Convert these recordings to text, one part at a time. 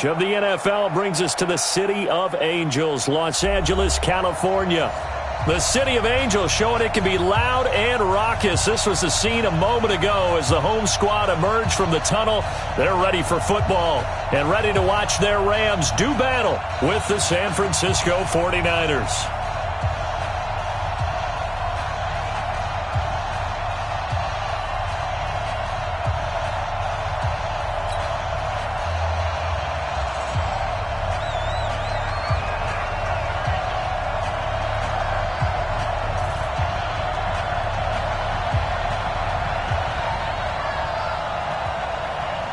Of the NFL brings us to the City of Angels, Los Angeles, California. The City of Angels showing it can be loud and raucous. This was the scene a moment ago as the home squad emerged from the tunnel. They're ready for football and ready to watch their Rams do battle with the San Francisco 49ers.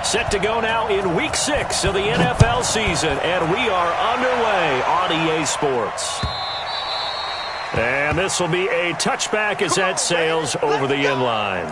Set to go now in Week 6 of the NFL season, and we are underway on EA Sports. And this will be a touchback as that sails over the end line.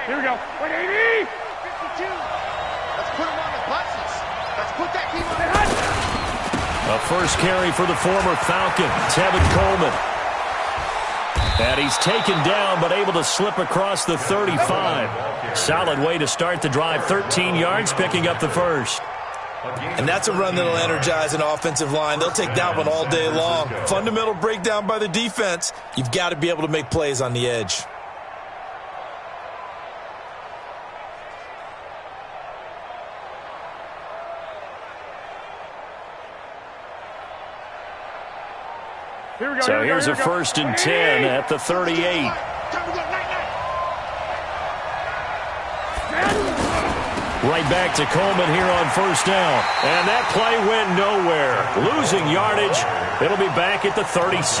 Here we go. 180! 52. Let's put him on the buses. Let's put that team on the hut. A first carry for the former Falcon, Tevin Coleman. And he's taken down but able to slip across the 35. Solid way to start the drive. 13 yards, picking up the first. And that's a run that'll energize an offensive line. They'll take that one all day long. Fundamental breakdown by the defense. You've got to be able to make plays on the edge. So here's a 1st and 10 at the 38. Right back to Coleman here on 1st down. And that play went nowhere. Losing yardage. It'll be back at the 36.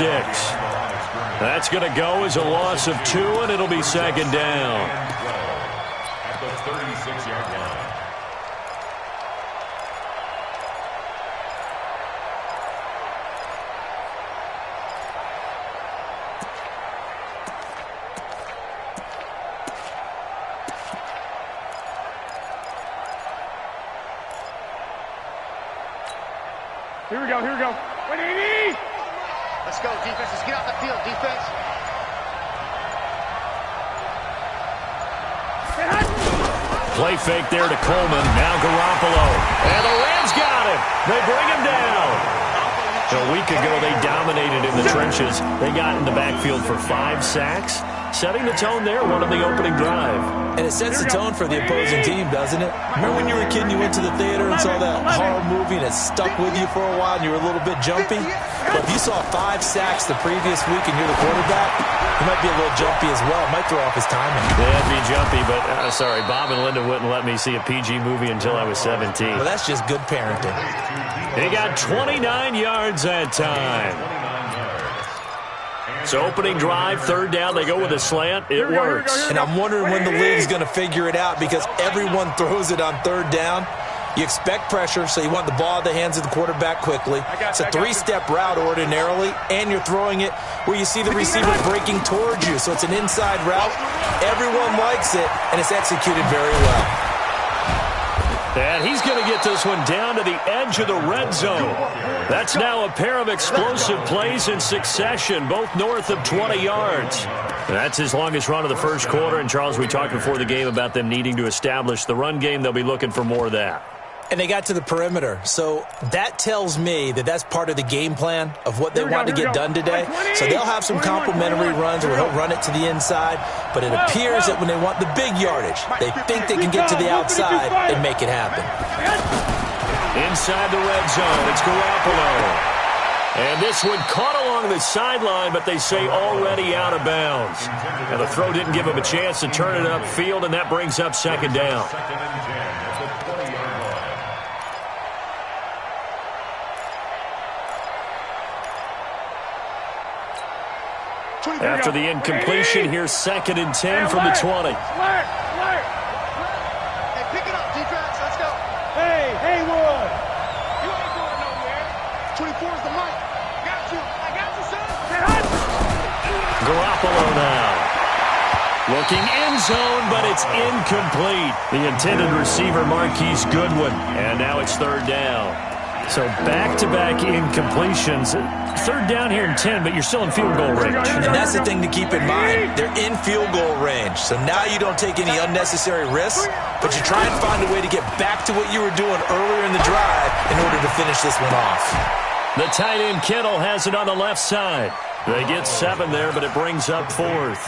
That's going to go as a loss of 2, and it'll be 2nd down. At the 36-yard line. Here we go, here we go. 180! Let's go, defense. Let's get out the field, defense. Play fake there to Coleman. Now Garoppolo. And the Rams got him. They bring him down. A week ago, they dominated in the trenches. They got in the backfield for 5 sacks. Setting the tone there, one of the opening drive. And it sets the tone for the opposing team, doesn't it? Remember when you were a kid and you went to the theater and saw that horror movie and it stuck with you for a while and you were a little bit jumpy? But if you saw 5 sacks the previous week and you're the quarterback, you might be a little jumpy as well. It might throw off his timing. Yeah, it'd be jumpy, but sorry, Bob and Linda wouldn't let me see a PG movie until I was 17. Well, that's just good parenting. He got 29 yards that time. So opening drive, 3rd down, they go with a slant. It works. And I'm wondering when the league's going to figure it out because everyone throws it on 3rd down. You expect pressure, so you want the ball in the hands of the quarterback quickly. It's a 3-step route ordinarily, and you're throwing it where you see the receiver breaking towards you. So it's an inside route. Everyone likes it, and it's executed very well. And he's going to get this one down to the edge of the red zone. That's now a pair of explosive plays in succession, both north of 20 yards. That's his longest run of the first quarter. And, Charles, we talked before the game about them needing to establish the run game. They'll be looking for more of that. And they got to the perimeter. So that tells me that that's part of the game plan of what they want to get done today. So they'll have some complementary runs where he'll run it to the inside. But it appears that when they want the big yardage, they think they can get to the outside and make it happen. Inside the red zone, it's Garoppolo. And this one caught along the sideline, but they say already out of bounds. And the throw didn't give him a chance to turn it upfield, and that brings up 2nd down. After the incompletion, here's 2nd and 10 from the 20. Hey, pick it up, defense. Let's go. Hey, Haywood. You ain't going nowhere. 24's the mic. Got you. I got you, son. Garoppolo now. Looking end zone, but it's incomplete. The intended receiver, Marquise Goodwin. And now it's third down. So back-to-back incompletions. Third down here in 10, but you're still in field goal range. And that's the thing to keep in mind. They're in field goal range. So now you don't take any unnecessary risks, but you try and find a way to get back to what you were doing earlier in the drive in order to finish this one off. The tight end Kittle has it on the left side. They get 7 there, but it brings up 4th.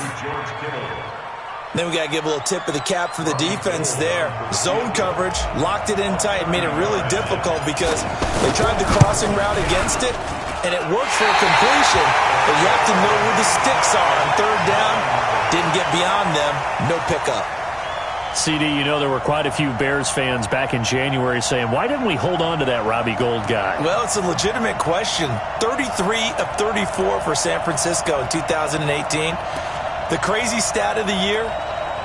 Then we got to give a little tip of the cap for the defense there. Zone coverage, locked it in tight, made it really difficult because they tried the crossing route against it, and it worked for a completion, but you have to know where the sticks are on third down. Didn't get beyond them, no pickup. CD, you know there were quite a few Bears fans back in January saying, why didn't we hold on to that Robbie Gould guy? Well, it's a legitimate question. 33 of 34 for San Francisco in 2018. The crazy stat of the year,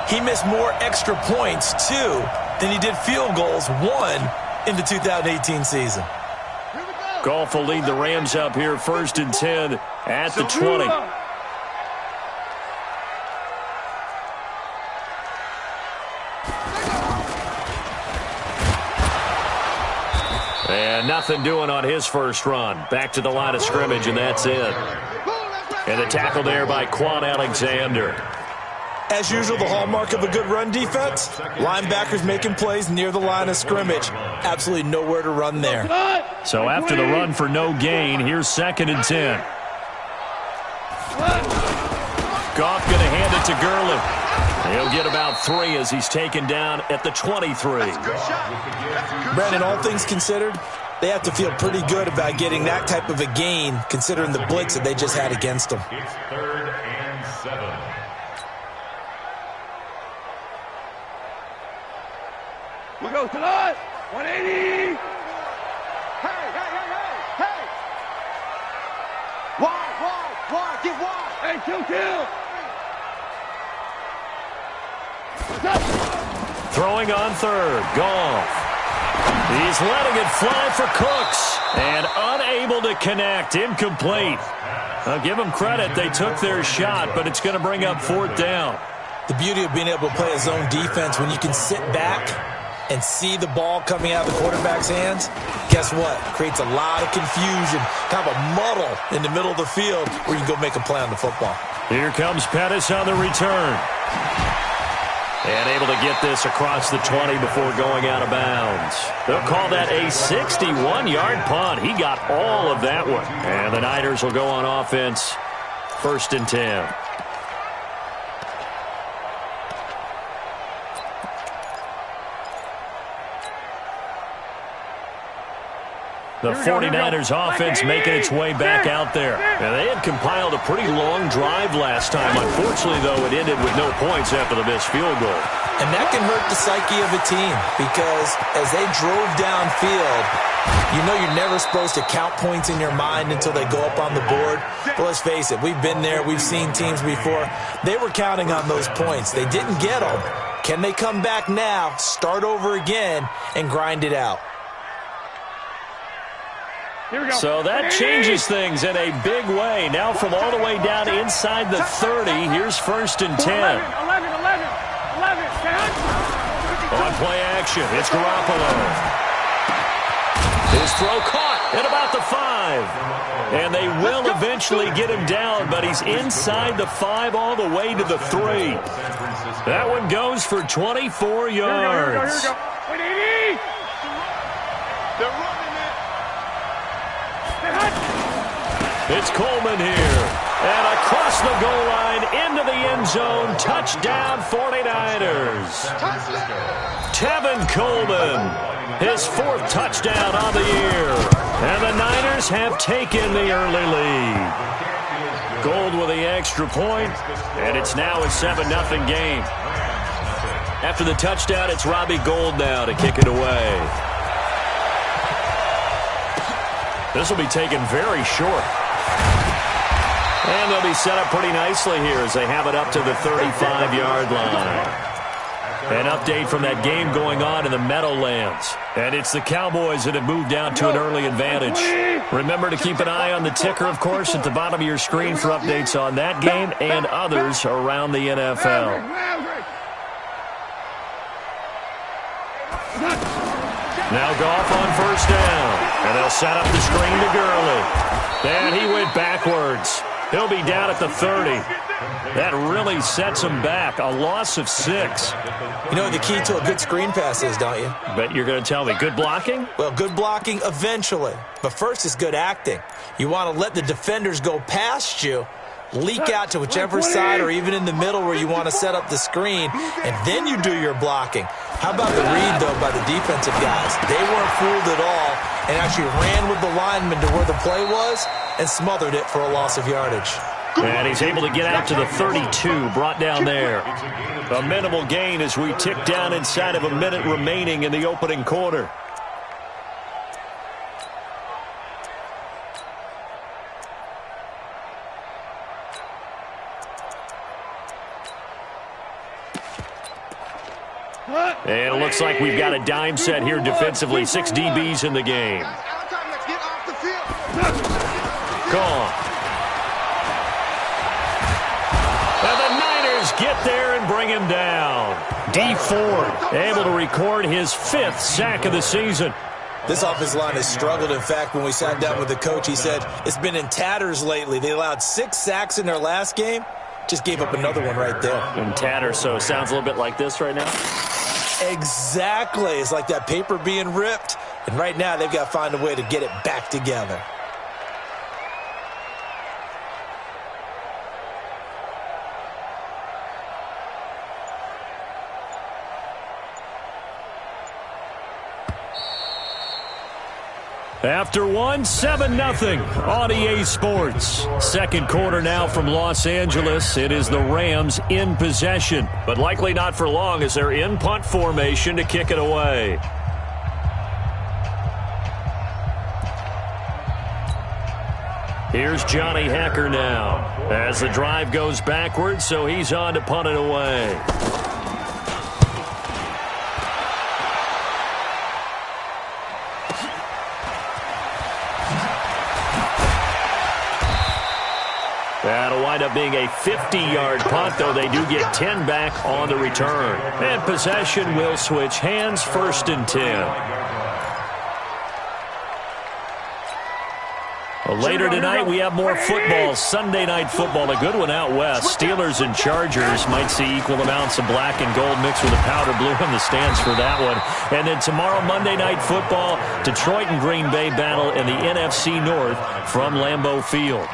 he missed more extra points, 2, than he did field goals, 1, in the 2018 season. Goff will lead the Rams up here, 1st and 10 at the 20. And nothing doing on his first run. Back to the line of scrimmage, and that's it. And the tackle there by Quan Alexander. As usual, the hallmark of a good run defense, linebackers making plays near the line of scrimmage. Absolutely nowhere to run there. So after the run for no gain, here's 2nd and 10. Goff going to hand it to Gurley. He'll get about 3 as he's taken down at the 23. Brandon, all things considered, they have to feel pretty good about getting that type of a gain, considering the blitz that they just had against them. It's 3rd and 7. We go to the 180. Hey, hey, hey, hey, hey. Wide, get wide. Hey, kill. Throwing on 3rd, Goff. He's letting it fly for Cooks. And unable to connect, incomplete. I'll give them credit, they took their shot, but it's going to bring up 4th down. The beauty of being able to play a zone defense when you can sit back and see the ball coming out of the quarterback's hands, guess what? Creates a lot of confusion, kind of a muddle in the middle of the field where you can go make a play on the football. Here comes Pettis on the return. And able to get this across the 20 before going out of bounds. They'll call that a 61-yard punt. He got all of that one. And the Niners will go on offense, 1st and 10. The 49ers offense making its way back out there. And they had compiled a pretty long drive last time. Unfortunately, though, it ended with no points after the missed field goal. And that can hurt the psyche of a team because as they drove downfield, you know you're never supposed to count points in your mind until they go up on the board. But let's face it, we've been there. We've seen teams before. They were counting on those points. They didn't get them. Can they come back now, start over again, and grind it out? So that changes things in a big way. Now from all the way down inside the 30, here's 1st and 10. 11. On play action, it's Garoppolo. His throw caught at about the 5. And they will eventually get him down, but he's inside the 5 all the way to the 3. That one goes for 24 yards. Here we go. 180. They're running it. It's Coleman here. And across the goal line into the end zone. Touchdown 49ers. Tevin Coleman, his 4th touchdown on the year. And the Niners have taken the early lead. Gould with the extra point, and it's now a 7-0 game. After the touchdown, it's Robbie Gould now to kick it away. This will be taken very short. And they'll be set up pretty nicely here as they have it up to the 35-yard line. An update from that game going on in the Meadowlands. And it's the Cowboys that have moved out to an early advantage. Remember to keep an eye on the ticker, of course, at the bottom of your screen for updates on that game and others around the NFL. Now Goff on first down. And they'll set up the screen to Gurley. And he went backwards. He'll be down at the 30. That really sets him back. A loss of 6. You know what the key to a good screen pass is, don't you? But you're going to tell me, good blocking? Well, good blocking eventually. But first is good acting. You want to let the defenders go past you, leak out to whichever side or even in the middle where you want to set up the screen, and then you do your blocking. How about the read, though, by the defensive guys? They weren't fooled at all and actually ran with the lineman to where the play was and smothered it for a loss of yardage. And he's able to get out to the 32, brought down there. A minimal gain as we tick down inside of a minute remaining in the opening quarter. And it looks like we've got a dime set here defensively. 6 DBs in the game. Gone. And the Niners get there and bring him down. D Ford able to record his 5th sack of the season. This offensive line has struggled. In fact, when we sat down with the coach, he said it's been in tatters lately. They allowed 6 sacks in their last game. Just gave up another one right there. In tatters, so it sounds a little bit like this right now. Exactly. It's like that paper being ripped. And right now, they've got to find a way to get it back together. After one, 7-0 on EA Sports. Second quarter now from Los Angeles. It is the Rams in possession, but likely not for long as they're in punt formation to kick it away. Here's Johnny Hacker now as the drive goes backwards, so he's on to punt it away. That'll wind up being a 50-yard punt, though they do get 10 back on the return. And possession will switch hands, 1st and 10. Well, later tonight, we have more football. Sunday night football, a good one out west. Steelers and Chargers might see equal amounts of black and gold mixed with a powder blue in the stands for that one. And then tomorrow, Monday night football, Detroit and Green Bay battle in the NFC North from Lambeau Field.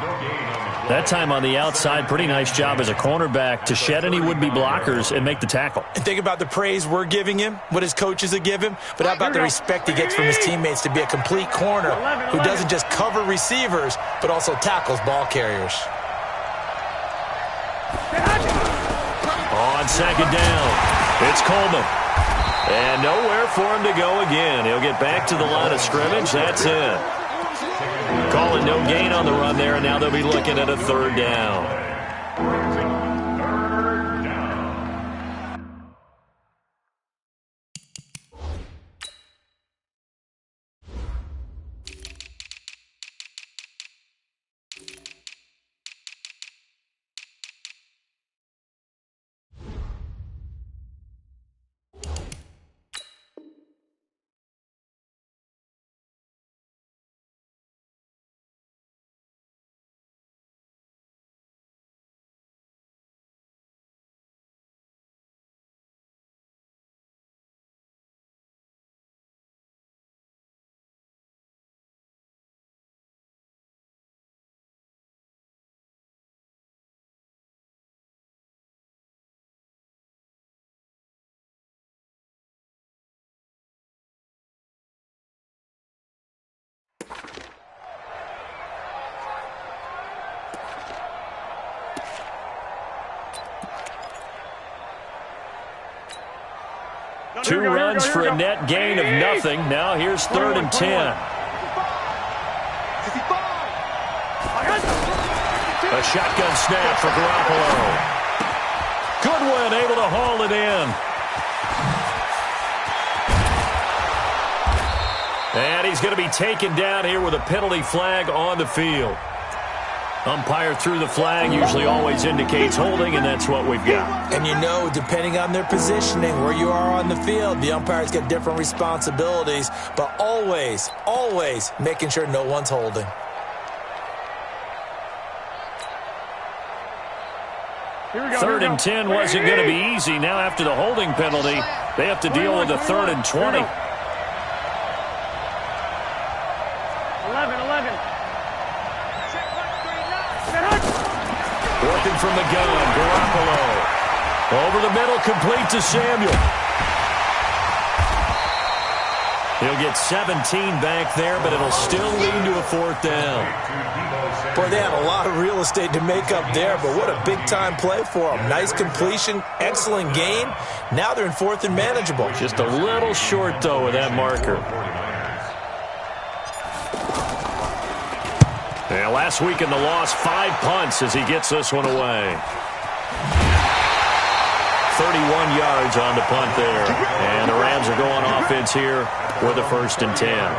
That time on the outside, pretty nice job as a cornerback to shed any would-be blockers and make the tackle. And think about the praise we're giving him, what his coaches are giving him, but how about the respect he gets from his teammates to be a complete corner who doesn't just cover receivers, but also tackles ball carriers. On second down, it's Coleman. And nowhere for him to go again. He'll get back to the line of scrimmage. That's it. Calling no gain on the run there, and now they'll be looking at a 3rd down. Two runs for a net gain of nothing. Now here's 3rd and 10. A shotgun snap for Garoppolo. Goodwin able to haul it in. And he's going to be taken down here with a penalty flag on the field. Umpire threw the flag, usually always indicates holding, and that's what we've got. And you know, depending on their positioning, where you are on the field, the umpire's got different responsibilities, but always, always making sure no one's holding. Third and 10 wasn't going to be easy. Now after the holding penalty, they have to deal with a 3rd and 20. 11. Working from the gun, Garoppolo. Over the middle, complete to Samuel. He'll get 17 back there, but it'll still lead to a 4th down. Boy, they had a lot of real estate to make up there, but what a big-time play for them. Nice completion, excellent gain. Now they're in 4th and manageable. Just a little short, though, with that marker. Yeah, last week in the loss, 5 punts as he gets this one away. 31 yards on the punt there. And the Rams are going offense here with a 1st and 10.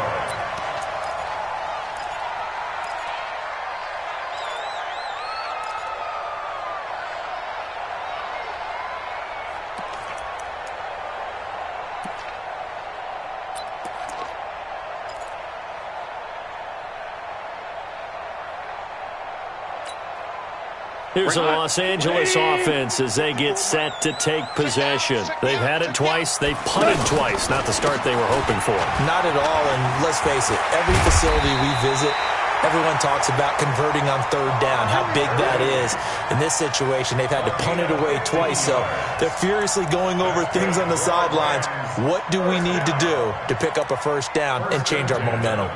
Here's the Los Angeles offense as they get set to take possession. They've had it twice. They've punted twice. Not the start they were hoping for. Not at all, and let's face it, every facility we visit, everyone talks about converting on 3rd down, how big that is. In this situation, they've had to punt it away twice, so they're furiously going over things on the sidelines. What do we need to do to pick up a 1st down and change our momentum?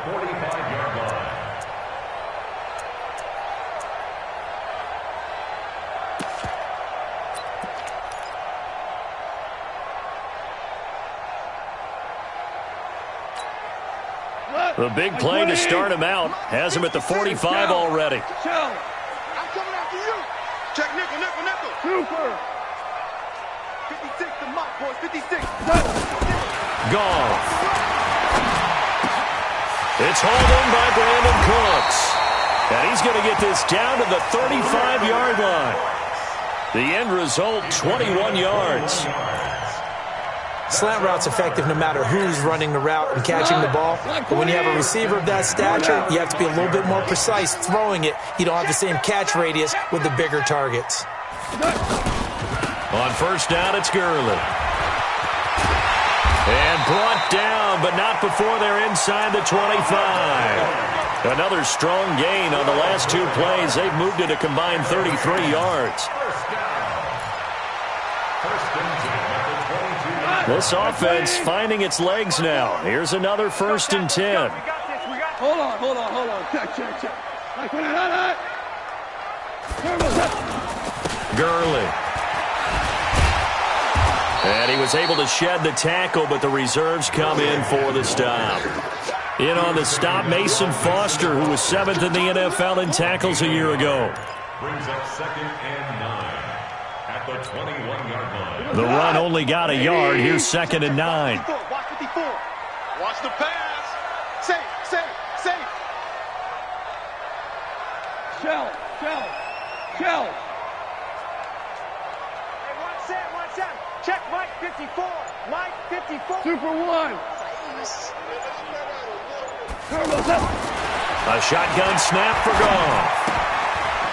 The big play to start him out. Has him at the 45 already. I'm coming after you. Check nickel. Super. 56 to Mike, boys. 56. Gone. It's hauled in by Brandon Cooks. And he's going to get this down to the 35-yard line. The end result, 21 yards. Slant route's effective no matter who's running the route and catching the ball. But when you have a receiver of that stature, you have to be a little bit more precise throwing it. You don't have the same catch radius with the bigger targets. On 1st down, it's Gurley. And brought down, but not before they're inside the 25. Another strong gain on the last 2 plays. They've moved it a combined 33 yards. This offense finding its legs now. Here's another 1st and 10. Hold on. Check. Gurley. And he was able to shed the tackle, but the reserves come in for the stop. In on the stop, Mason Foster, who was 7th in the NFL in tackles a year ago. Brings up 2nd and 9 at the 21-yard line. The run only got a yard. Here's 2nd and 9. Watch 54. Watch the pass. Safe. Shell. Hey, watch that. Check Mike 54. Super 1. A shotgun snap for Goff.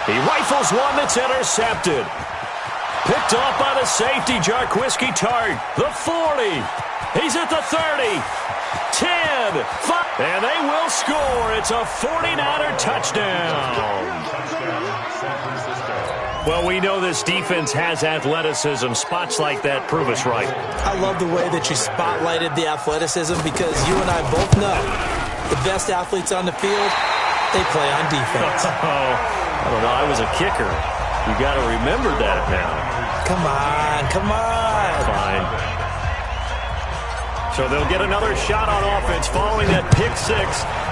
He rifles one that's intercepted. Picked off by the safety, Jarquiski Tart. The 40. He's at the 30. 10. 5. And they will score. It's a 49er touchdown. Well, we know this defense has athleticism. Spots like that prove us right. I love the way that you spotlighted the athleticism because you and I both know the best athletes on the field, they play on defense. I don't know. I was a kicker. You got to remember that now. Come on. Fine. So they'll get another shot on offense following that pick 6.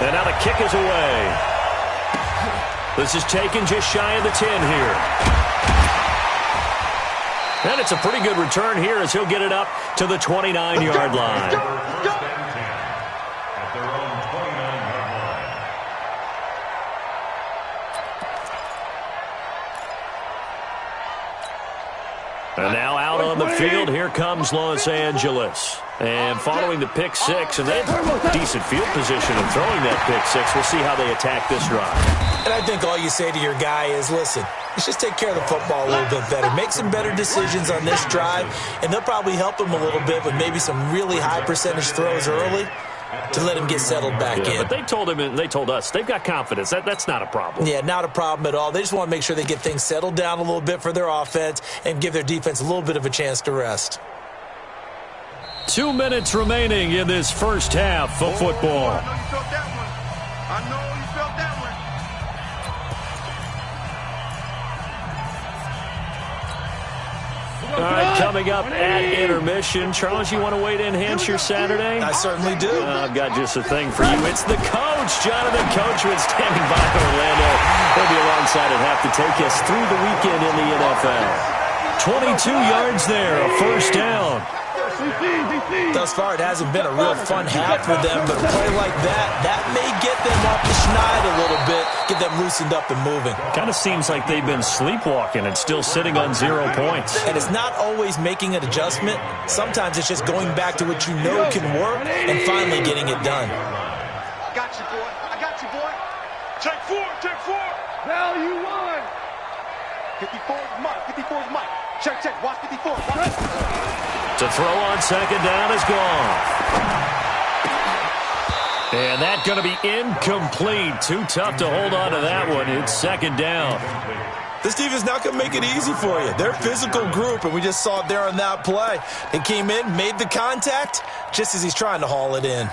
And now the kick is away. This is taken just shy of the 10 here. And it's a pretty good return here as he'll get it up to the 29-yard line. At their own And now out on the field, here comes Los Angeles. And following the pick six, and they have decent field position in throwing that pick six. We'll see how they attack this drive. And I think all you say to your guy is, listen, let's just take care of the football a little bit better. Make some better decisions on this drive, and they'll probably help him a little bit with maybe some really high percentage throws early to let him get settled back in. But they told him, and they told us, they've got confidence. That's not a problem. Yeah, not a problem at all. They just want to make sure they get things settled down a little bit for their offense and give their defense a little bit of a chance to rest. 2 minutes remaining in this first half of football. I know you felt that one. I know you felt that one. All right, coming up at intermission. Charles, you want to wait to enhance your Saturday? I certainly do. I've got just a thing for you. It's the coach, Jonathan Coachman, standing by Orlando. He'll be alongside and have to take us through the weekend in the NFL. 22 yards there, a first down. Thus far, it hasn't been a real fun half for them, but a play like that may get them off the schneid a little bit, get them loosened up and moving. Kind of seems like they've been sleepwalking and still sitting on 0 points. And it's not always making an adjustment. Sometimes it's just going back to what you know can work and finally getting it done. I got you, boy. I got you, boy. Check four. Now you won. 54 is Mike. 54 is Mike. Check. Watch 54. Watch. To throw on second down is gone. And that's going to be incomplete. Too tough to hold on to that one. It's second down. This defense not going to make it easy for you. They're a physical group, and we just saw it there on that play. They came in, made the contact, just as he's trying to haul it in.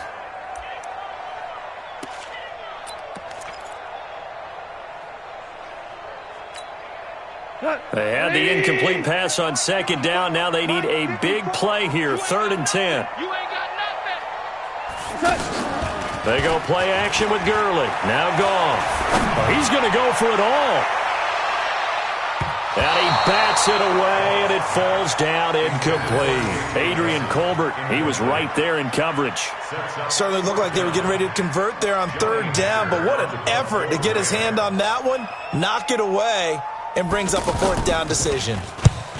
They had the incomplete pass on second down. Now they need a big play here, 3rd and 10. You ain't got nothing. They go play action with Gurley. Now gone. He's going to go for it all. And he bats it away, and it falls down incomplete. Adrian Colbert, he was right there in coverage. Certainly looked like they were getting ready to convert there on 3rd down, but what an effort to get his hand on that one, knock it away, and brings up a 4th down decision.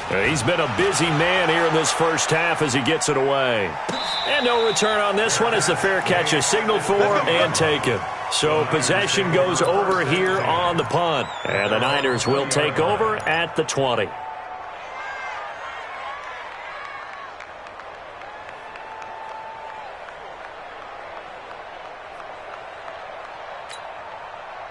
He's been a busy man here in this first half as he gets it away. And no return on this one as the fair catch is signaled for and taken. So possession goes over here on the punt. And the Niners will take over at the 20.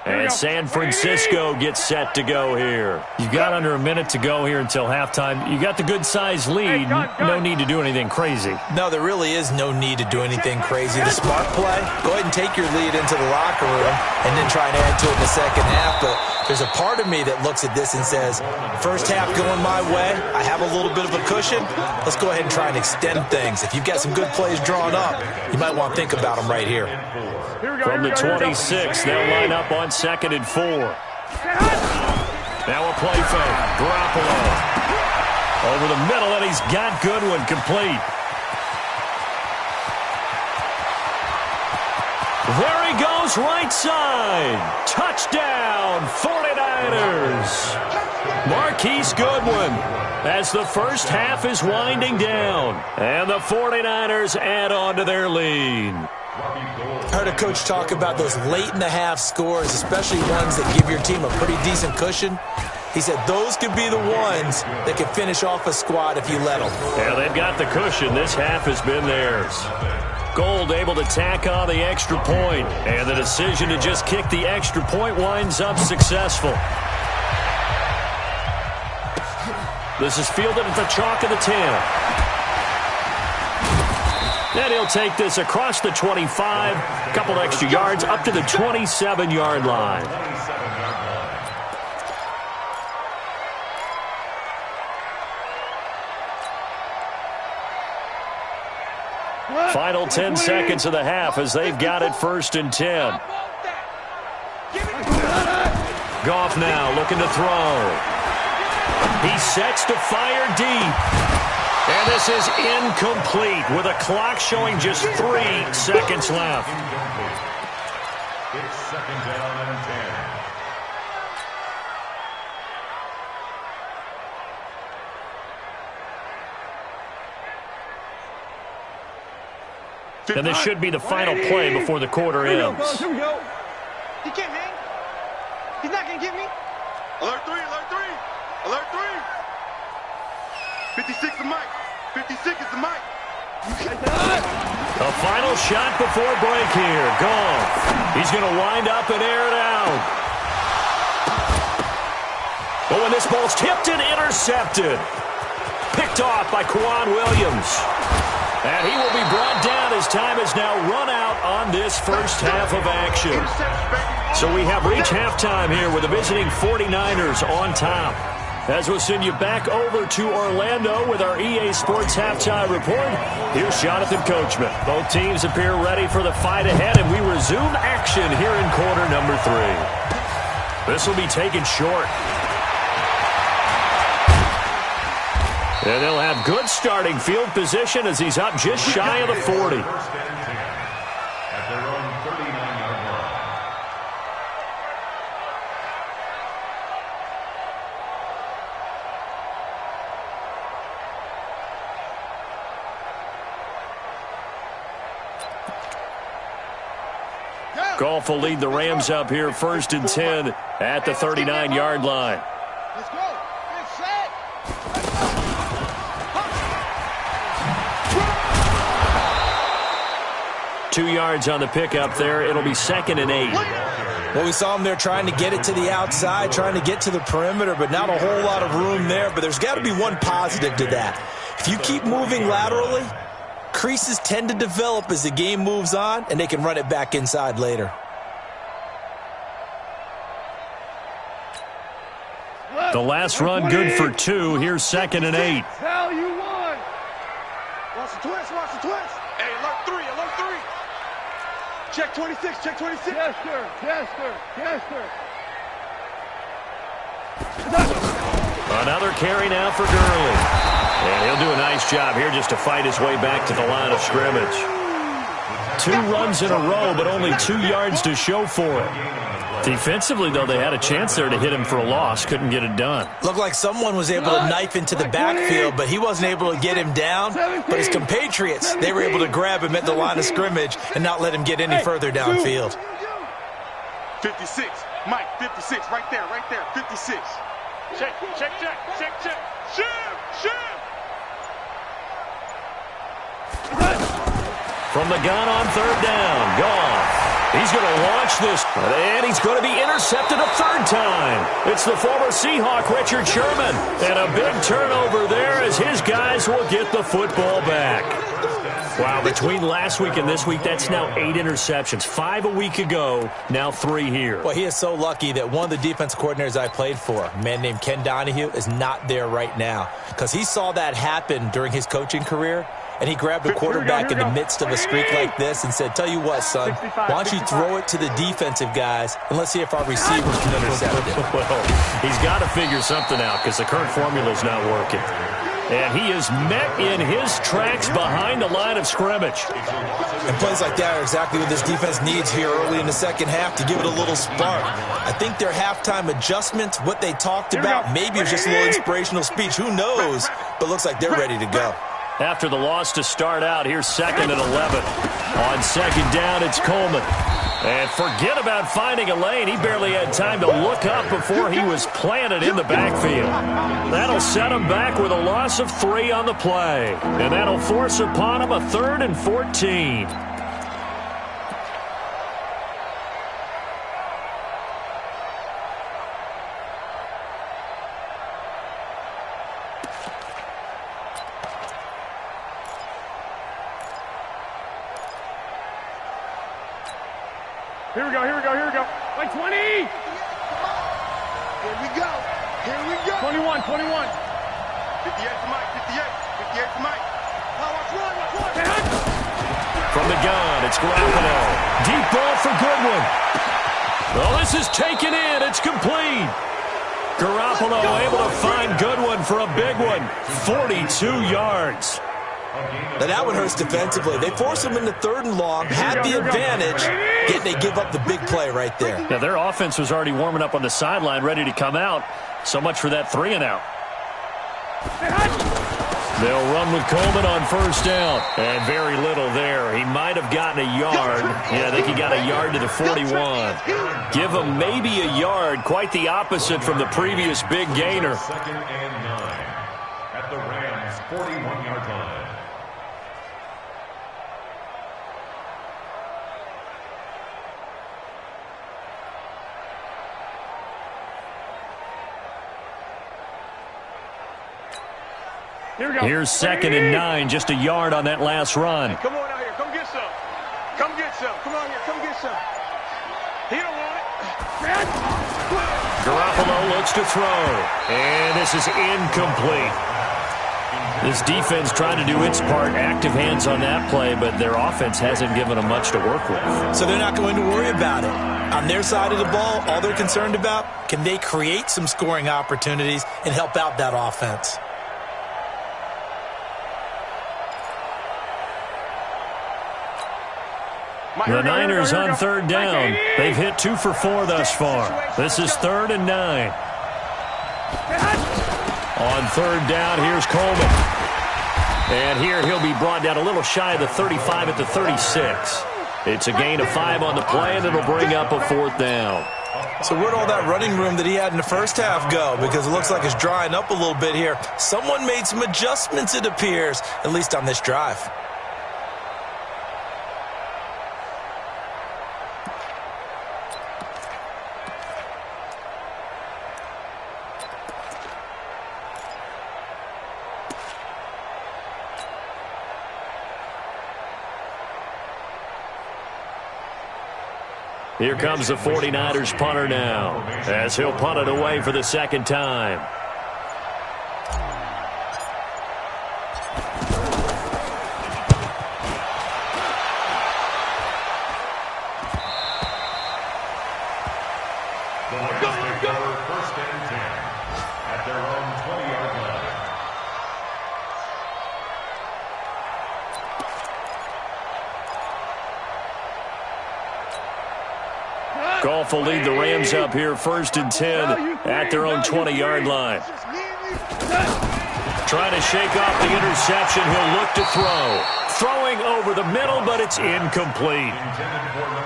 And San Francisco gets set to go here. You've got under a minute to go here until halftime. You got the good-sized lead. No need to do anything crazy. No, there really is no need to do anything crazy. The smart play, go ahead and take your lead into the locker room and then try and add to it in the second half. But there's a part of me that looks at this and says, first half going my way, I have a little bit of a cushion. Let's go ahead and try and extend things. If you've got some good plays drawn up, you might want to think about them right here. From the 26, they'll line up on 2nd and 4. Now a play fake. Garoppolo. Over the middle, and he's got Goodwin complete. There he goes, right side. Touchdown, 49ers. Marquise Goodwin as the first half is winding down. And the 49ers add on to their lead. I heard a coach talk about those late-in-the-half scores, especially ones that give your team a pretty decent cushion. He said those could be the ones that can finish off a squad if you let them. Yeah, they've got the cushion. This half has been theirs. Gold able to tack on the extra point, and the decision to just kick the extra point winds up successful. This is fielded at the chalk of the 10. And he'll take this across the 25, a couple extra yards up to the 27-yard line. Final 10 seconds of the half as they've got it 1st and 10. Goff now looking to throw. He sets to fire deep. And this is incomplete with a clock showing just 3 seconds left. It's 2nd down and 10. And this should be the final play before the quarter ends. Here we go. He can't hang. He's not going to get me. Alert 3, alert 3. Alert 3. 56 is Mike. 56 is the Mike. A final shot before break here. Gone. He's going to wind up and air it out. Oh, and this ball's tipped and intercepted. Picked off by Quan Williams. And he will be brought down as time has now run out on this first half of action. So we have reached halftime here with the visiting 49ers on top. As we'll send you back over to Orlando with our EA Sports Halftime Report, here's Jonathan Coachman. Both teams appear ready for the fight ahead, and we resume action here in quarter number 3. This will be taken short. And they'll have good starting field position as he's up just shy of the 40. At their own 39-yard line. Goff will lead the Rams up here 1st and 10 at the 39-yard line. Let's go. Get set. 2 yards on the pickup there. It'll be 2nd and 8. Well, we saw him there trying to get it to the outside, trying to get to the perimeter, but not a whole lot of room there. But there's got to be one positive to that. If you keep moving laterally, creases tend to develop as the game moves on, and they can run it back inside later. The last run good for 2. Here's 2nd and 8. Tell you one. Watch the twist, watch the twist. Hey, alert 3, alert 3. Check 26, check 26. Yes, sir, yes, sir, yes, sir. Another carry now for Gurley. And he'll do a nice job here just to fight his way back to the line of scrimmage. 2 runs in a row, but only 2 yards to show for it. Defensively, though, they had a chance there to hit him for a loss. Couldn't get it done. Looked like someone was able to knife into the backfield, but he wasn't able to get him down. But his compatriots, they were able to grab him at the line of scrimmage and not let him get any further downfield. 56. Mike, 56. Right there, 56. Check, check, check, check, check. Shim, shim. From the gun on 3rd down. Gone. He's going to launch this, and he's going to be intercepted a 3rd time. It's the former Seahawk, Richard Sherman. And a big turnover there as his guys will get the football back. Wow, between last week and this week, that's now 8 interceptions. 5 a week ago, now 3 here. Well, he is so lucky that one of the defense coordinators I played for, a man named Ken Donahue, is not there right now. Because he saw that happen during his coaching career, and he grabbed the quarterback in the midst of a streak like this and said, tell you what, son, why don't you throw it to the defensive guys, and let's see if our receivers can intercept it. Well, he's got to figure something out because the current formula is not working. And he is met in his tracks behind the line of scrimmage. And plays like that are exactly what this defense needs here early in the second half to give it a little spark. I think their halftime adjustments, what they talked about, maybe it was just a little inspirational speech. Who knows? But looks like they're ready to go. After the loss to start out, here's 2nd and 11. On 2nd down, it's Coleman. And forget about finding a lane. He barely had time to look up before he was planted in the backfield. That'll set him back with a loss of 3 on the play. And that'll force upon him a 3rd and 14. Here we go, here we go, here we go. Like 20. Here we go. Here we go. 21, 21. 58 to Mike, 58. 58 to Mike. Now watch one. From the gun, it's Garoppolo. Deep ball for Goodwin. Well, this is taken in. It's complete. Garoppolo able to find Goodwin for a big one. 42 yards. Now that one hurts defensively. They force him into 3rd and long, had the advantage, yet they give up the big play right there. Yeah, their offense was already warming up on the sideline, ready to come out. So much for that 3 and out. They'll run with Coleman on first down. And very little there. He might have gotten a yard. Yeah, I think he got a yard to the 41. Give him maybe a yard. Quite the opposite from the previous big gainer. Second and 9 at the Rams' 41-yard line. Here's second and 9, just a yard on that last run. Come on out here. Come get some. Come get some. Come on here. Come get some. He don't want it. Garoppolo looks to throw. And this is incomplete. This defense trying to do its part. Active hands on that play, but their offense hasn't given them much to work with. So they're not going to worry about it. On their side of the ball, all they're concerned about, can they create some scoring opportunities and help out that offense? The Niners on third down. They've hit 2 for 4 thus far. This is 3rd and 9. On third down, here's Coleman. And here he'll be brought down a little shy of the 35 at the 36. It's a gain of 5 on the play, and it'll bring up a 4th down. So where'd all that running room that he had in the first half go? Because it looks like it's drying up a little bit here. Someone made some adjustments, it appears, at least on this drive. Here comes the 49ers punter now, as he'll punt it away for the second time. The Lions take over 1st and 10 at their own 20-yard line. Goff will lead the Rams up here 1st and 10 at their own 20-yard line. Trying to shake off the interception. He'll look to throw. Throwing over the middle, but it's incomplete.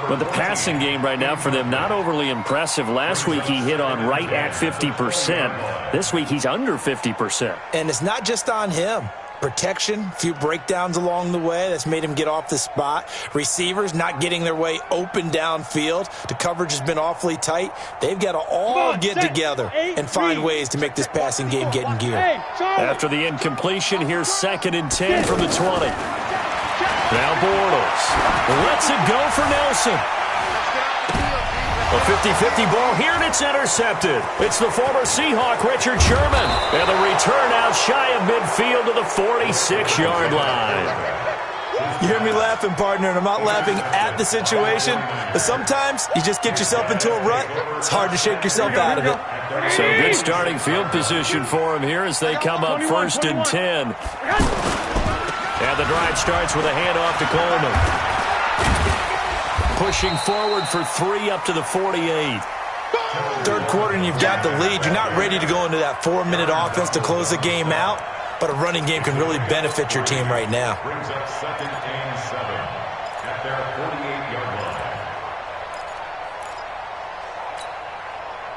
But the passing game right now for them, not overly impressive. Last week he hit on right at 50%. This week he's under 50%. And it's not just on him. Protection, a few breakdowns along the way. That's made him get off the spot. Receivers not getting their way open downfield. The coverage has been awfully tight. They've got to all get together and find ways to make this passing game get in gear. After the incompletion, here's 2nd and 10 from the 20. Now Bortles lets it go for Nelson. A 50-50 ball here, and it's intercepted. It's the former Seahawk, Richard Sherman. And the return out shy of midfield to the 46-yard line. You hear me laughing, partner, and I'm not laughing at the situation, but sometimes you just get yourself into a rut. It's hard to shake yourself out of it. So good starting field position for him here as they come up 1st and 10. And the drive starts with a handoff to Coleman. Pushing forward for 3 up to the 48. Third quarter and you've got the lead. You're not ready to go into that 4-minute offense to close the game out, but a running game can really benefit your team right now. Brings up 2nd and 7 at their 48-yard line.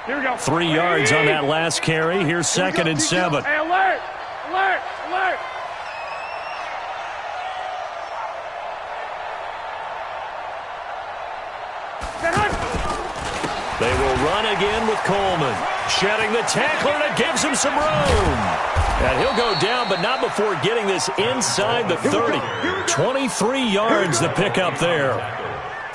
Here we go. 3 yards on that last carry. Here's 2nd and 7. Hey, alert! Alert! Alert! They will run again with Coleman. Shedding the tackler, and it gives him some room. And he'll go down, but not before getting this inside the 30. 23 yards the pickup there.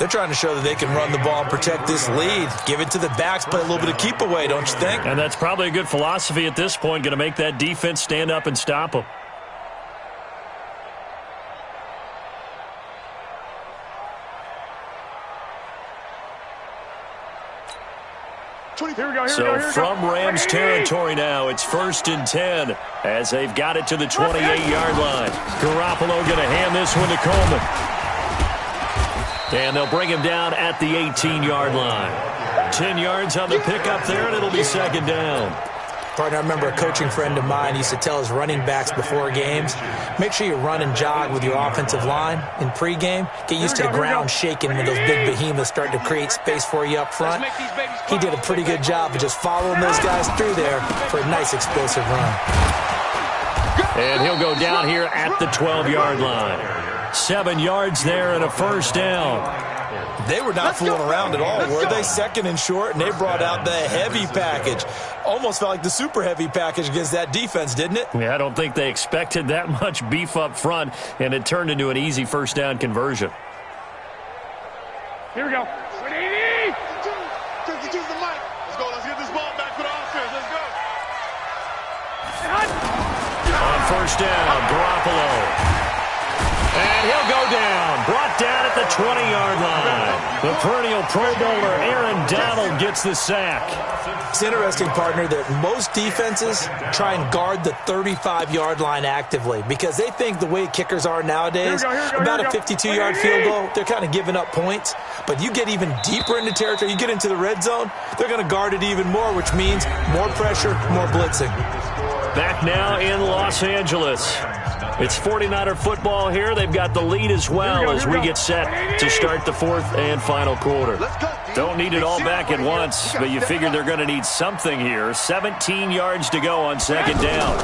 They're trying to show that they can run the ball and protect this lead. Give it to the backs, play a little bit of keep away, don't you think? And that's probably a good philosophy at this point, going to make that defense stand up and stop them. So from Rams territory now, it's 1st and 10 as they've got it to the 28-yard line. Garoppolo going to hand this one to Coleman. And they'll bring him down at the 18-yard line. 10 yards on the pickup there, and it'll be 2nd down. Partner, I remember a coaching friend of mine used to tell his running backs before games, make sure you run and jog with your offensive line in pregame. Get used to the ground shaking when those big behemoths start to create space for you up front. He did a pretty good job of just following those guys through there for a nice explosive run. And he'll go down here at the 12-yard line. 7 yards there and a first down. They were not fooling around at all, were they? Second and short, and they brought out the heavy package. Almost felt like the super heavy package against that defense, didn't it? Yeah, I don't think they expected that much beef up front, and it turned into an easy first down conversion. Here we go. 180! 52 to the mic. Let's go. Let's get this ball back for the offense. Let's go. On first down, Garoppolo. And he'll go down. Brought down at the 20-yard line. The perennial Pro Bowler Aaron Donald gets the sack. It's interesting, partner, that most defenses try and guard the 35-yard line actively because they think the way kickers are nowadays, about a 52-yard field goal, they're kind of giving up points. But you get even deeper into territory, you get into the red zone, they're going to guard it even more, which means more pressure, more blitzing. Back now in Los Angeles. It's 49er football here. They've got the lead as well as we get set to start the fourth and final quarter. Don't need it all back at once, but you figure they're going to need something here. 17 yards to go on second down.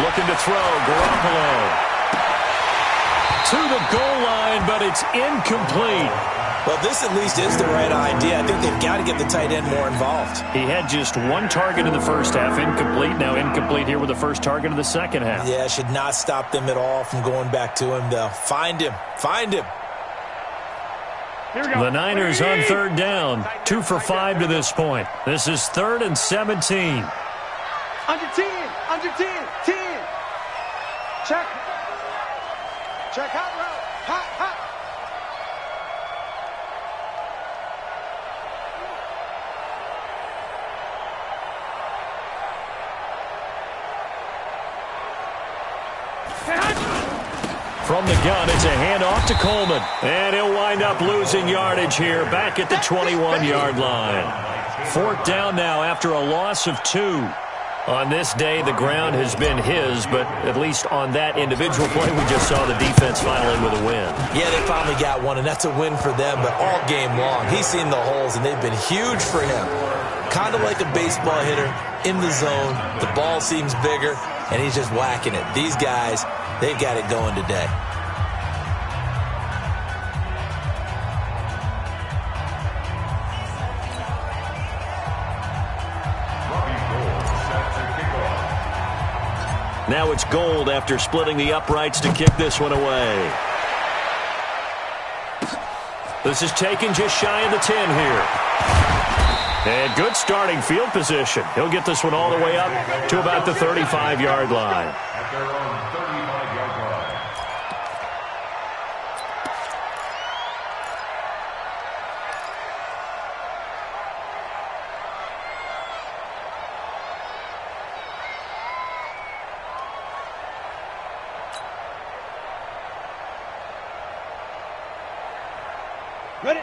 Looking to throw, Garoppolo. To the goal line, but it's incomplete. Well, this at least is the right idea. I think they've got to get the tight end more involved. He had just one target in the first half, incomplete. Now incomplete here with the first target of the second half. Yeah, should not stop them at all from going back to him, though. Find him. Find him. The Niners on third down. 2 for 5 to this point. This is 3rd and 17. Under 10. Under 10. 10. Check. Check hot route. Hot, hot. From the gun, it's a handoff to Coleman. And he'll wind up losing yardage here back at the 21-yard line. 4th down now after a loss of 2. On this day, the ground has been his, but at least on that individual play, we just saw the defense finally with a win. Yeah, they finally got one, and that's a win for them, but all game long, he's seen the holes, and they've been huge for him. Kind of like a baseball hitter in the zone. The ball seems bigger, and he's just whacking it. These guys, they've got it going today. Now it's Gold after splitting the uprights to kick this one away. This is taken just shy of the 10 here. And good starting field position. He'll get this one all the way up to about the 35-yard line.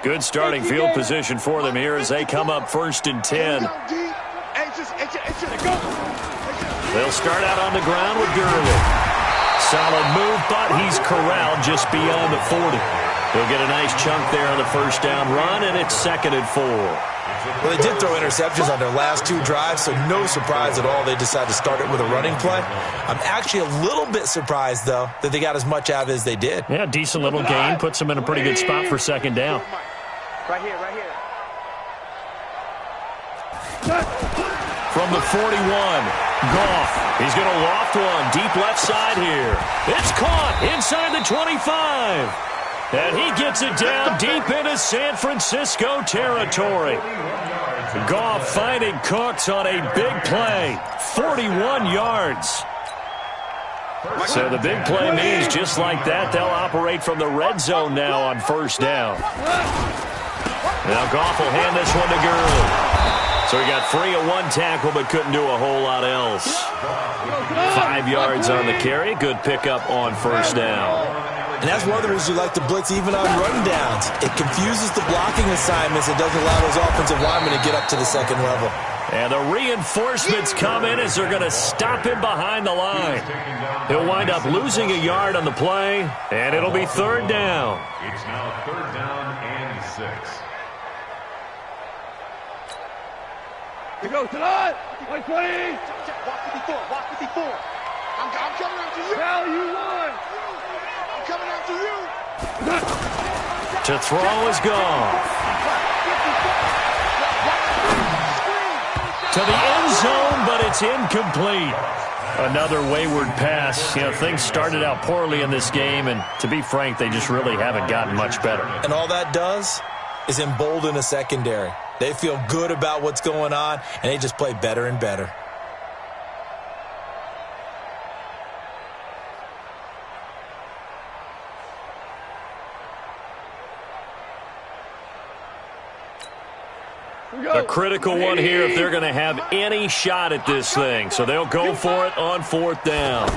Good starting field position for them here as they come up 1st and 10. They'll start out on the ground with Gurley. Solid move, but he's corralled just beyond the 40. He'll get a nice chunk there on the first down run, and it's 2nd and 4. Well, they did throw interceptions on their last 2 drives, so no surprise at all they decided to start it with a running play. I'm actually a little bit surprised, though, that they got as much out of it as they did. Yeah, decent little gain. Puts them in a pretty good spot for 2nd down. Right here, right here. From the 41, Goff. He's going to loft one deep left side here. It's caught inside the 25. And he gets it down deep into San Francisco territory. Goff finding Cooks on a big play. 41 yards. So the big play means just like that, they'll operate from the red zone now on first down. Now Goff will hand this one to Gurley. So he got free of 1 tackle but couldn't do a whole lot else. 5 yards on the carry. Good pickup on first down. And that's one of the reasons you like to blitz even on rundowns. It confuses the blocking assignments. It doesn't allow those offensive linemen to get up to the second level. And the reinforcements come in as they're going to stop him behind the line. He'll wind up losing a yard on the play, and it'll be third down. It's now third down and 6. Here goes to the 120. Walk 54. Walk 54. I'm coming after you. Tell you one. I'm coming after you. To throw is gone. To the end zone, but it's incomplete. Another wayward pass. You know, things started out poorly in this game, and to be frank, they just really haven't gotten much better. And all that does is embolden a secondary. They feel good about what's going on, and they just play better and better. A critical one here if they're going to have any shot at this thing. So they'll go for it on fourth down.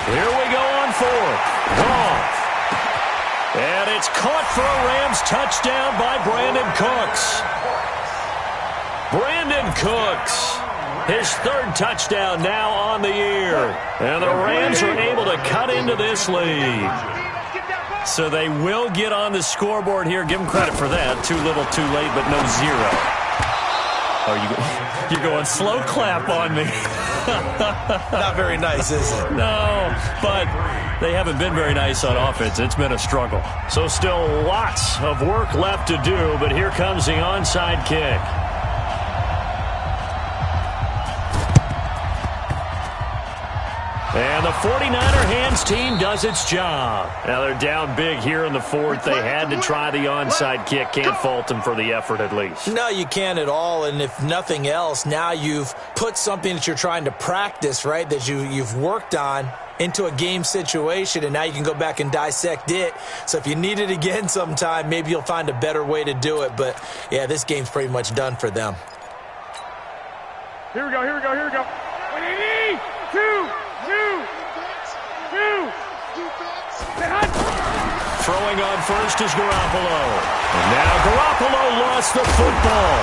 Here we go on fourth. Wrong. And it's caught for a Rams touchdown by Brandon Cooks. Brandon Cooks, his third touchdown now on the year. And the Rams are able to cut into this lead. So they will get on the scoreboard here. Give them credit for that. Too little, too late, but no zero. Oh, you're going slow clap on me. Not very nice, is it? No, but they haven't been very nice on offense. It's been a struggle. So still lots of work left to do, but here comes the onside kick. And the 49er hands team does its job. Now they're down big here in the fourth. They had to try the onside kick. Can't fault them for the effort at least. No, you can't at all. And if nothing else, now you've put something that you're trying to practice, right, that you've worked on into a game situation, and now you can go back and dissect it. So if you need it again sometime, maybe you'll find a better way to do it. But, yeah, this game's pretty much done for them. Here we go, here we go, here we go. 180, 2. Throwing on first is Garoppolo. And now Garoppolo lost the football.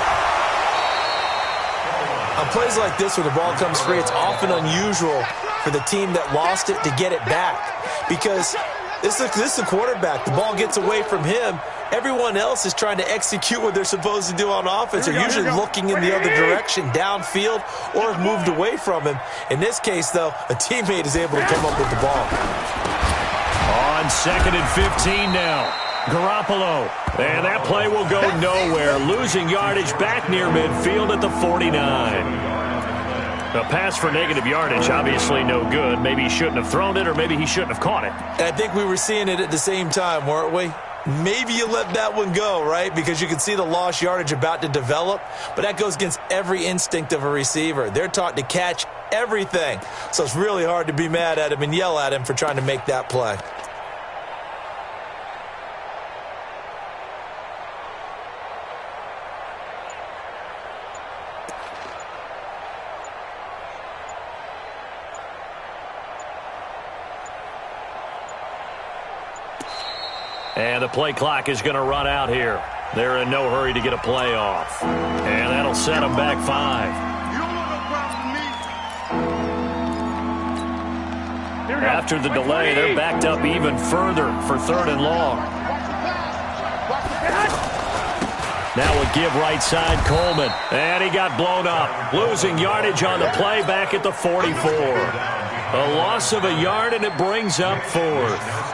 On plays like this where the ball comes free, it's often unusual for the team that lost it to get it back. Because this is a quarterback. The ball gets away from him. Everyone else is trying to execute what they're supposed to do on offense. They're usually looking in the other direction, downfield, or have moved away from him. In this case, though, a teammate is able to come up with the ball. On 2nd and 15 now. Garoppolo. And that play will go nowhere. Losing yardage back near midfield at the 49. A pass for negative yardage, obviously no good. Maybe he shouldn't have thrown it, or maybe he shouldn't have caught it. I think we were seeing it at the same time, weren't we? Maybe you let that one go, right? Because you can see the lost yardage about to develop. But that goes against every instinct of a receiver. They're taught to catch everything. So it's really hard to be mad at him and yell at him for trying to make that play. And the play clock is going to run out here. They're in no hurry to get a play off. And that'll set them back 5. You don't want no problem with me. After the delay, they're backed up even further for 3rd and long. Now a give right side, Coleman. And he got blown up. Losing yardage on the play back at the 44. A loss of a yard, and it brings up 4th.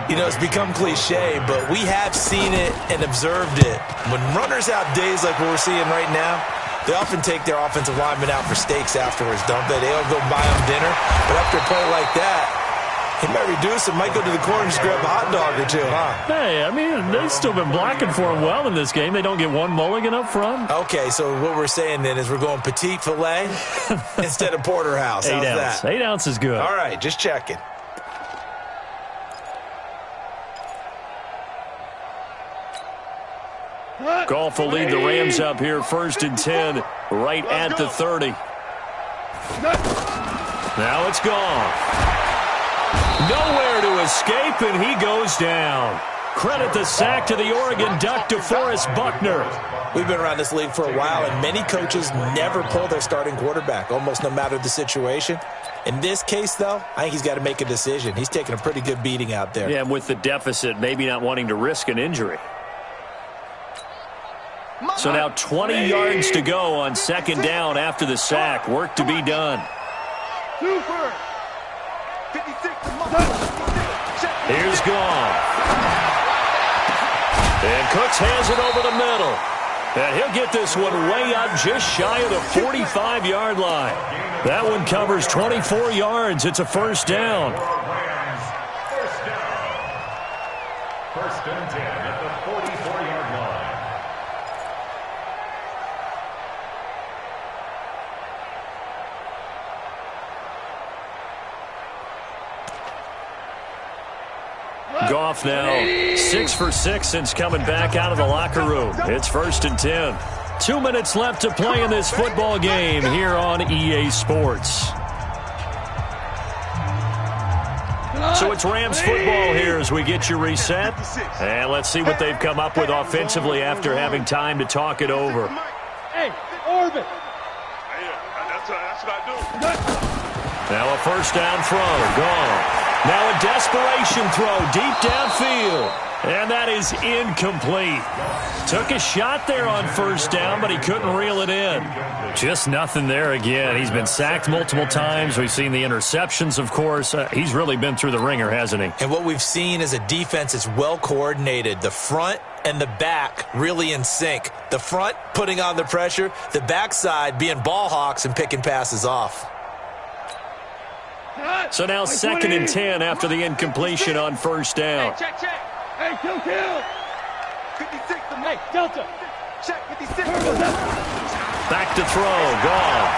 You know, it's become cliche, but we have seen it and observed it. When runners have days like what we're seeing right now, they often take their offensive linemen out for steaks afterwards, don't they? They'll go buy them dinner. But after a play like that, he might reduce it, might go to the corner and just grab a hot dog or two, huh? Hey, I mean, they've still been blocking for him well in this game. They don't get one mulligan up front. Okay, so what we're saying then is we're going petite filet instead of porterhouse. How's 8 ounce. that? 8 ounce is good. All right, just checking. Goff will lead the Rams up here 1st and 10, right at the 30. Now it's gone. Nowhere to escape, and he goes down. Credit the sack to the Oregon Duck, DeForest Buckner. We've been around this league for a while, and many coaches never pull their starting quarterback, almost no matter the situation. In this case, though, I think he's got to make a decision. He's taking a pretty good beating out there. Yeah, and with the deficit, maybe not wanting to risk an injury. So now 20 yards to go on second down after the sack. Work to be done. Here's Goff. And Cooks has it over the middle. And he'll get this one way up just shy of the 45-yard line. That one covers 24 yards. It's a first down. First and 10 at the 44-yard line. Goff now 6 for 6 since coming back out of the locker room. It's first and 10. 2 minutes left to play in this football game here on EA Sports. So it's Rams football here as we get you reset. And let's see what they've come up with offensively after having time to talk it over. Hey, orbit. That's what I do. Now a first down throw. Gone. Now a desperation throw deep downfield. And that is incomplete. Took a shot there on first down, but he couldn't reel it in. Just nothing there again. He's been sacked multiple times. We've seen the interceptions, of course. He's really been through the ringer, hasn't he? And what we've seen is a defense that's well coordinated. The front and the back really in sync. The front putting on the pressure, the backside being ball hawks and picking passes off. So now second and 10 after the incompletion on first down. Hey, check. Hey, kill. 56. Hey, Delta. Check 56. Back to throw. Goff.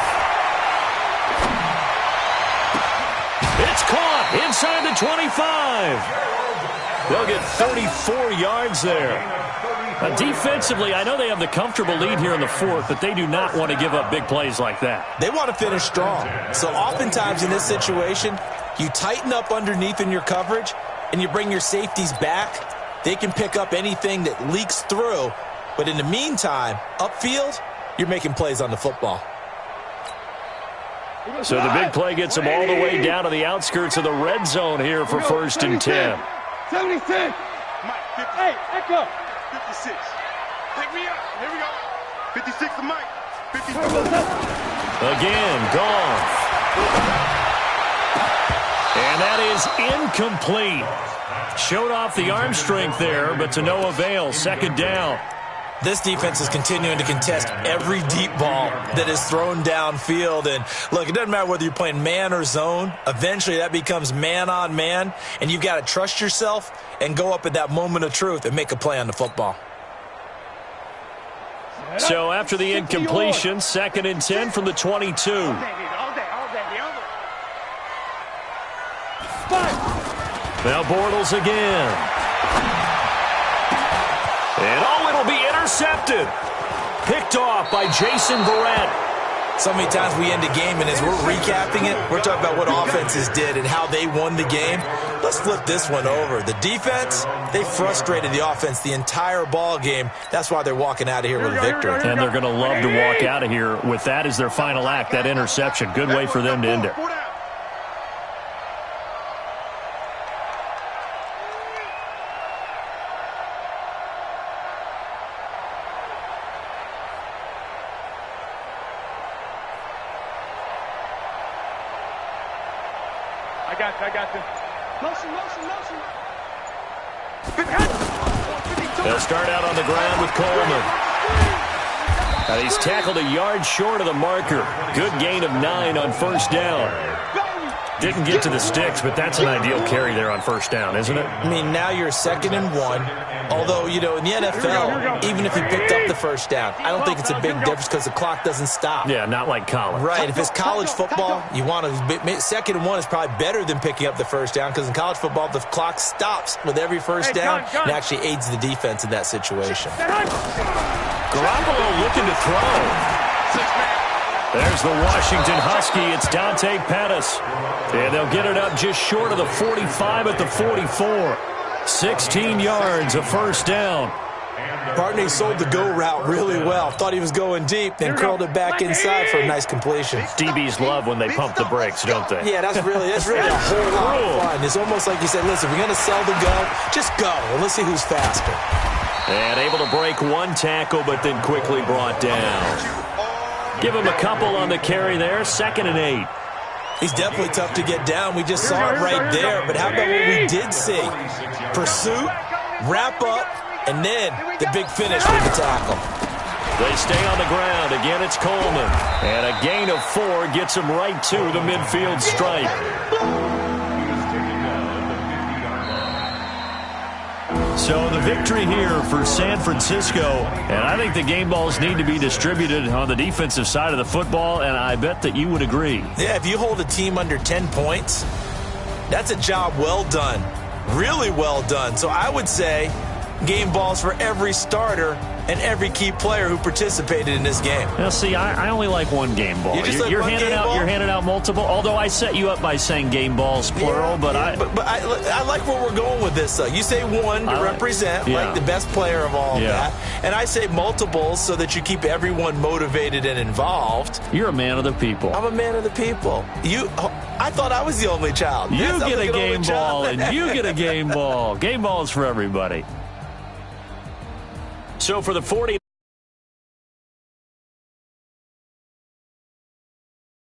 It's caught inside the 25. They'll get 34 yards there. Defensively, I know they have the comfortable lead here in the fourth, but they do not want to give up big plays like that. They want to finish strong. So oftentimes in this situation, you tighten up underneath in your coverage, and you bring your safeties back. They can pick up anything that leaks through. But in the meantime, upfield, you're making plays on the football. So the big play gets them all the way down to the outskirts of the red zone here for first and 10. 76. Hey, echo. 56. Pick me up. Here we go. 56 to Mike. 56. Again, Goff. And that is incomplete. Showed off the arm strength there, but to no avail. Second down. This defense is continuing to contest every deep ball that is thrown downfield. And, look, it doesn't matter whether you're playing man or zone. Eventually that becomes man on man, and you've got to trust yourself and go up at that moment of truth and make a play on the football. So after the incompletion, second and 10 from the 22. All day. Now Bortles again. And it'll be intercepted. Picked off by Jason Verrett. So many times we end a game, and as we're recapping it, we're talking about what offenses did and how they won the game. Let's flip this one over. The defense, they frustrated the offense the entire ball game. That's why they're walking out of here with a victory. And they're going to love to walk out of here with that as their final act, that interception. Good way for them to end it. I got this. Motion. They'll start out on the ground with Coleman. And he's tackled a yard short of the marker. Good gain of 9 on first down. Didn't get to the sticks, but that's an ideal carry there on first down, isn't it? I mean, now you're 2nd and 1. Although, in the NFL, even if you picked up the first down, I don't think it's a big difference because the clock doesn't stop. Yeah, not like college. Right. If it's college football, you want to 2nd and 1 is probably better than picking up the first down because in college football, the clock stops with every first down and actually aids the defense in that situation. Garoppolo looking to throw. There's the Washington Husky. It's Dante Pettis. And they'll get it up just short of the 45 at the 44. 16 yards, a first down. Barney sold the go route really well. Thought he was going deep, then curled it back inside for a nice completion. DBs love when they pump the brakes, don't they? Yeah, that's really a whole lot of fun. It's almost like you said, listen, we're going to sell the go. Just go, and let's see who's faster. And able to break one tackle, but then quickly brought down. Give him a couple on the carry there. 2nd and 8. He's definitely tough to get down. We just saw it right there. But how about what we did see? Pursuit, wrap up, and then the big finish with the tackle. They stay on the ground. Again, it's Coleman. And a gain of 4 gets him right to the midfield stripe. So the victory here for San Francisco, and I think the game balls need to be distributed on the defensive side of the football, and I bet that you would agree. Yeah, if you hold a team under 10 points, that's a job well done, really well done. So I would say game balls for every starter and every key player who participated in this game. Now, see, I only like one game ball. You're handing out multiple, although I set you up by saying game balls, plural. But I like where we're going with this, though. You say one to represent, like the best player of all of that. And I say multiples so that you keep everyone motivated and involved. You're a man of the people. I'm a man of the people. I thought I was the only child. You get a game ball, and you get a game ball. Game balls for everybody. So for the 49ers,